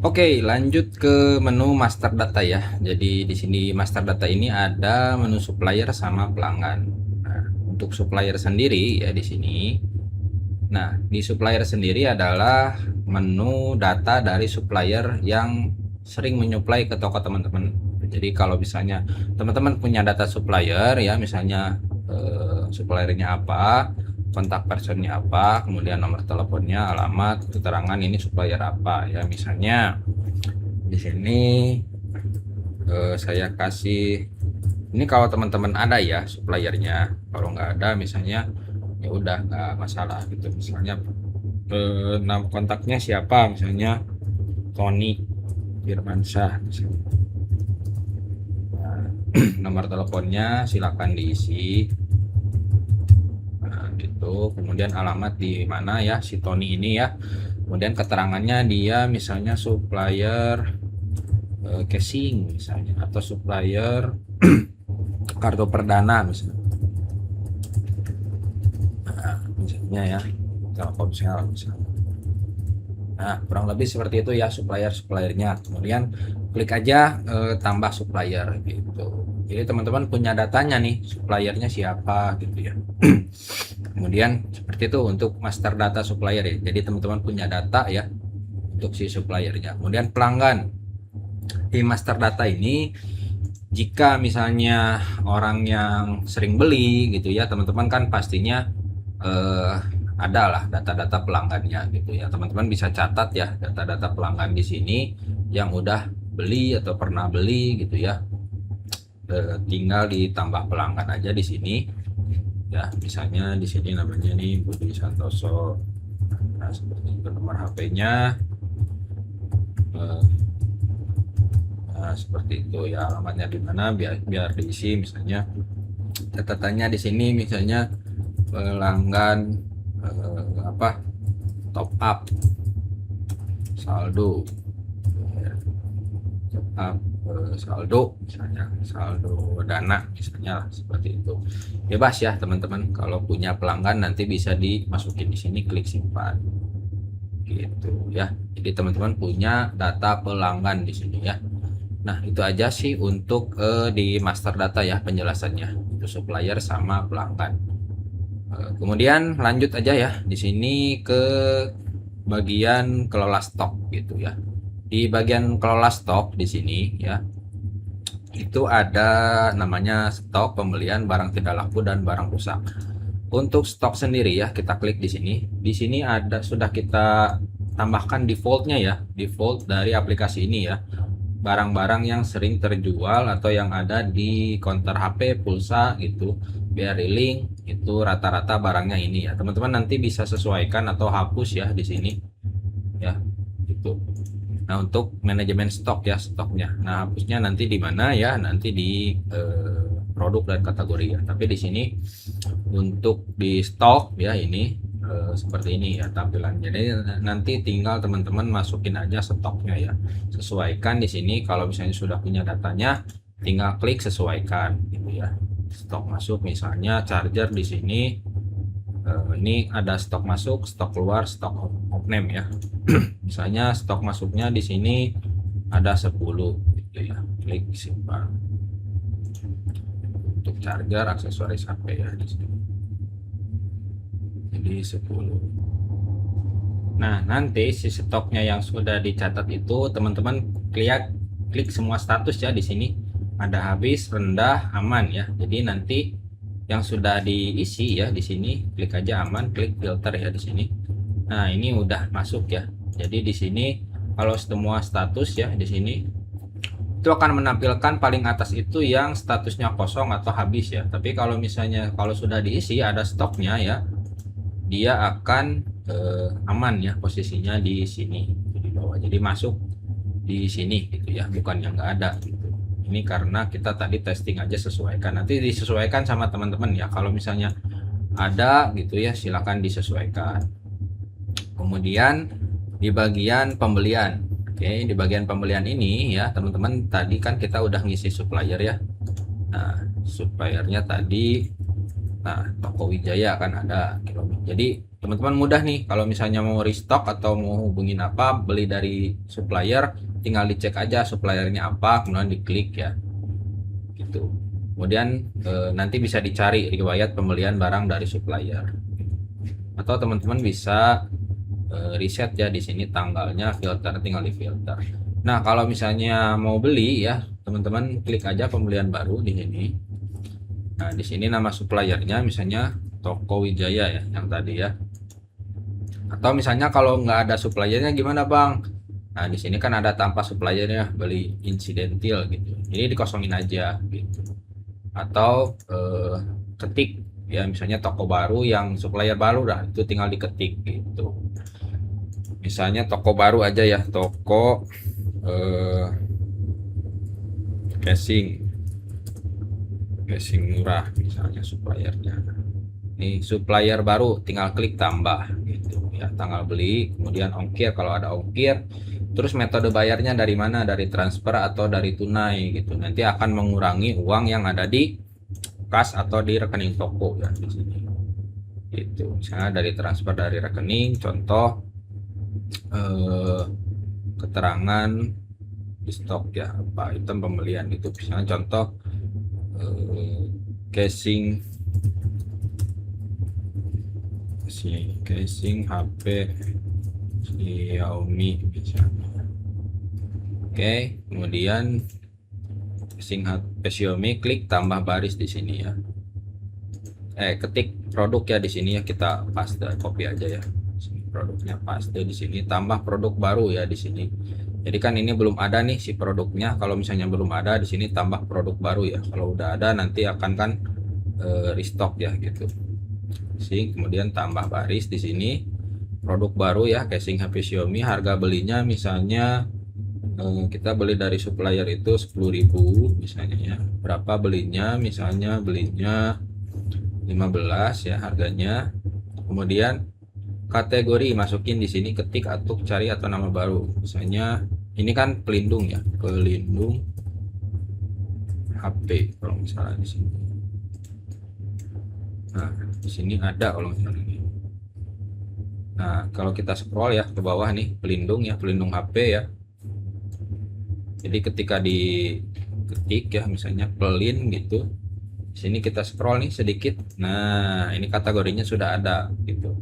Oke, lanjut ke menu master data ya. Jadi di sini master data ini ada menu supplier sama pelanggan. Nah, untuk supplier sendiri ya di sini. Nah, di supplier sendiri adalah menu data dari supplier yang sering menyuplai ke toko teman-teman. Jadi kalau misalnya teman-teman punya data supplier ya, misalnya suppliernya apa, kontak personnya apa, kemudian nomor teleponnya, alamat, keterangan ini supplier apa ya. Misalnya di sini saya kasih ini kalau teman-teman ada ya suppliernya. Kalau nggak ada misalnya ya udah nggak masalah gitu. Misalnya nama kontaknya siapa, misalnya Tony Firmansyah misalnya. Nah, nomor teleponnya silakan diisi. Nah, gitu. Kemudian alamat di mana ya si Tony ini ya. Kemudian keterangannya dia misalnya supplier casing misalnya, atau supplier kartu perdana misalnya. Nah, misalnya ya Telkomsel misalnya. Nah, kurang lebih seperti itu ya suppliernya. Kemudian klik aja tambah supplier gitu. Jadi teman-teman punya datanya nih, suppliernya siapa gitu ya. Kemudian seperti itu untuk master data supplier ya. Jadi teman-teman punya data ya untuk si suppliernya. Kemudian pelanggan di master data ini, jika misalnya orang yang sering beli gitu ya, teman-teman kan pastinya eh, adalah data-data pelanggannya gitu ya. Teman-teman bisa catat ya data-data pelanggan di sini yang udah beli atau pernah beli gitu ya. Tinggal ditambah pelanggan aja di sini ya. Misalnya di sini namanya nih Budi Santoso. Nah, seperti itu nomor HP-nya. Nah, seperti itu ya, alamatnya di mana biar diisi. Misalnya catatannya di sini misalnya pelanggan apa top up saldo, top up saldo misalnya, saldo dana misalnya lah, seperti itu. Bebas ya teman-teman, kalau punya pelanggan nanti bisa dimasukin di sini, klik simpan gitu ya. Jadi teman-teman punya data pelanggan di sini ya. Nah, itu aja sih untuk di master data ya penjelasannya. Itu supplier sama pelanggan. Kemudian lanjut aja ya di sini ke bagian kelola stok gitu ya. Di bagian kelola stok di sini ya, itu ada namanya stok pembelian barang tidak laku dan barang rusak. Untuk stok sendiri ya, kita klik di sini. Di sini ada sudah kita tambahkan defaultnya ya, default dari aplikasi ini ya. Barang-barang yang sering terjual atau yang ada di counter HP, pulsa gitu, BRI Link, itu rata-rata barangnya ini ya. Teman-teman nanti bisa sesuaikan atau hapus ya di sini ya. Gitu. Nah, untuk manajemen stok ya, stoknya. Nah, hapusnya nanti di mana ya? Nanti di produk dan kategori ya. Tapi di sini untuk di stok ya ini seperti ini ya tampilannya. Jadi nanti tinggal teman-teman masukin aja stoknya ya. Sesuaikan di sini, kalau misalnya sudah punya datanya tinggal klik sesuaikan gitu ya. Stok masuk misalnya charger di sini, ini ada stok masuk, stok keluar, stok off-name ya. Misalnya stok masuknya di sini ada 10 gitu ya. Klik simpan. Untuk charger aksesoris HP ya di sini. Jadi 10. Nah, nanti si stoknya yang sudah dicatat itu teman-teman klik semua status ya di sini. Ada habis, rendah, aman ya. Jadi nanti yang sudah diisi ya di sini, klik aja aman, klik filter ya di sini. Nah, ini udah masuk ya. Jadi di sini kalau semua status ya di sini itu akan menampilkan paling atas itu yang statusnya kosong atau habis ya. Tapi kalau misalnya kalau sudah diisi ada stoknya ya, dia akan aman ya, posisinya di sini di bawah. Jadi masuk di sini gitu ya, bukan yang nggak ada gitu. Ini karena kita tadi testing aja, sesuaikan. Nanti disesuaikan sama teman-teman ya. Kalau misalnya ada gitu ya, silakan disesuaikan. Kemudian di bagian pembelian. Oke, di bagian pembelian ini ya, teman-teman tadi kan kita udah ngisi supplier ya. Nah, suppliernya tadi Nah, Toko Wijaya kan ada gitu. Jadi teman-teman mudah nih kalau misalnya mau restock atau mau hubungin apa, beli dari supplier, tinggal dicek aja suppliernya apa, kemudian diklik ya gitu. Kemudian nanti bisa dicari riwayat pembelian barang dari supplier. Atau teman-teman bisa riset ya di sini tanggalnya, filter, tinggal di filter. Nah, kalau misalnya mau beli ya, teman-teman klik aja pembelian baru di sini. Nah, di sini nama suppliernya misalnya Toko Wijaya ya, yang tadi ya. Atau misalnya kalau nggak ada suppliernya gimana Bang? Nah, di sini kan ada tanpa suppliernya, beli incidental gitu. Jadi dikosongin aja gitu. Atau ketik ya, misalnya toko baru yang supplier baru dah, itu tinggal diketik gitu. Misalnya toko baru aja ya, toko casing murah misalnya suppliernya. Ini supplier baru, tinggal klik tambah gitu ya, tanggal beli, kemudian ongkir kalau ada ongkir, terus metode bayarnya dari mana, dari transfer atau dari tunai gitu. Nanti akan mengurangi uang yang ada di kas atau di rekening toko ya di sini. Gitu. Misalnya dari transfer dari rekening, contoh keterangan di stok ya, apa item pembelian itu, misalnya contoh casing HP Xiaomi misalnya. Oke, kemudian casing HP Xiaomi, klik tambah baris di sini ya. Ketik produk ya di sini ya, kita paste, copy aja ya. Produknya paste di sini, tambah produk baru ya di sini. Jadi kan ini belum ada nih si produknya. Kalau misalnya belum ada, di sini tambah produk baru ya. Kalau udah ada nanti akan kan restock ya gitu. Kemudian tambah baris di sini, produk baru ya, casing HP Xiaomi, harga belinya misalnya kita beli dari supplier itu 10.000 misalnya ya. Berapa belinya? Misalnya belinya 15 ya harganya. Kemudian kategori masukin di sini, ketik atau cari atau nama baru. Misalnya ini kan pelindung ya, pelindung HP kalau misalnya di sini. Nah, di sini ada kalau misalnya ini. Nah, kalau kita scroll ya ke bawah nih, pelindung ya, pelindung HP ya. Jadi ketika diketik ya, misalnya pelin gitu, di sini kita scroll nih sedikit. Nah, ini kategorinya sudah ada gitu.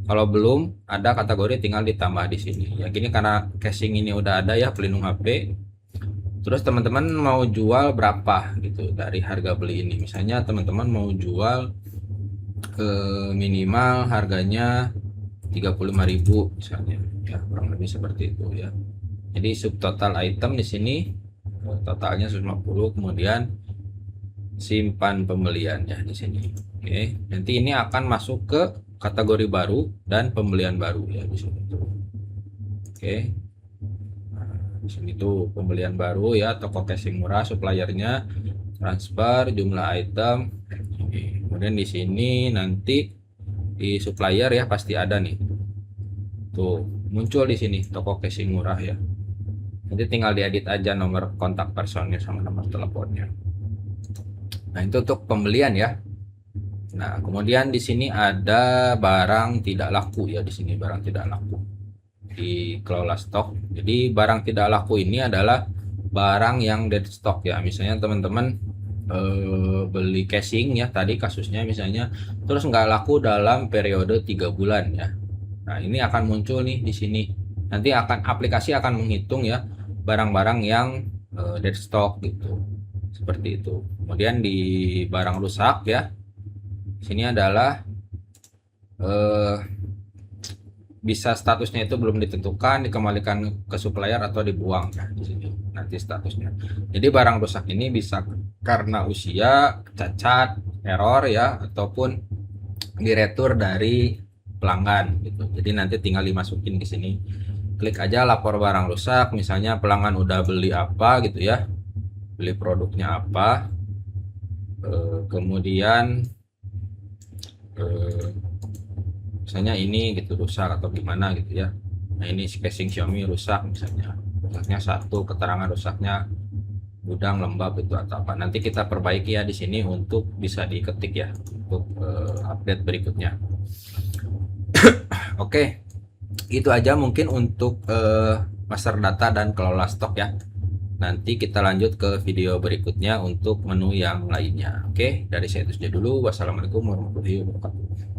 Kalau belum ada kategori, tinggal ditambah di sini. Ya gini, karena casing ini udah ada ya, pelindung HP. Terus teman-teman mau jual berapa gitu dari harga beli ini. Misalnya teman-teman mau jual minimal harganya 35.000 misalnya. Ya, kurang lebih seperti itu ya. Jadi subtotal item di sini totalnya 150, kemudian simpan pembelian ya di sini. Oke, nanti ini akan masuk ke kategori baru dan pembelian baru ya di sini tuh. Oke. Nah, di sini tuh pembelian baru ya, toko casing murah, suppliernya, transfer, jumlah item. Oke. Kemudian di sini nanti di supplier ya pasti ada nih. Tuh, muncul di sini toko casing murah ya. Nanti tinggal diedit aja nomor kontak personnya sama nomor teleponnya. Nah, itu untuk pembelian ya. Nah, kemudian di sini ada barang tidak laku ya, di sini barang tidak laku di kelola stok. Jadi barang tidak laku ini adalah barang yang dead stock ya. Misalnya teman-teman beli casing ya, tadi kasusnya misalnya, terus nggak laku dalam periode 3 bulan ya. Nah, ini akan muncul nih di sini. Nanti aplikasi akan menghitung ya barang-barang yang dead stock gitu. Seperti itu. Kemudian di barang rusak ya, sini adalah bisa statusnya itu belum ditentukan, dikembalikan ke supplier atau dibuang ya di sini nanti statusnya. Jadi barang rusak ini bisa karena usia, cacat, error ya, ataupun diretur dari pelanggan gitu. Jadi nanti tinggal dimasukin ke sini. Klik aja lapor barang rusak, misalnya pelanggan udah beli apa gitu ya. Beli produknya apa. Kemudian misalnya ini gitu rusak atau gimana gitu ya. Nah, ini casing Xiaomi rusak misalnya, rusaknya satu, keterangan rusaknya gudang lembab itu atau apa, nanti kita perbaiki ya di sini untuk bisa diketik ya. untuk update berikutnya. Oke, itu aja mungkin untuk master data dan kelola stok ya. Nanti kita lanjut ke video berikutnya untuk menu yang lainnya. Oke, dari saya itu saja dulu. Wassalamualaikum warahmatullahi wabarakatuh.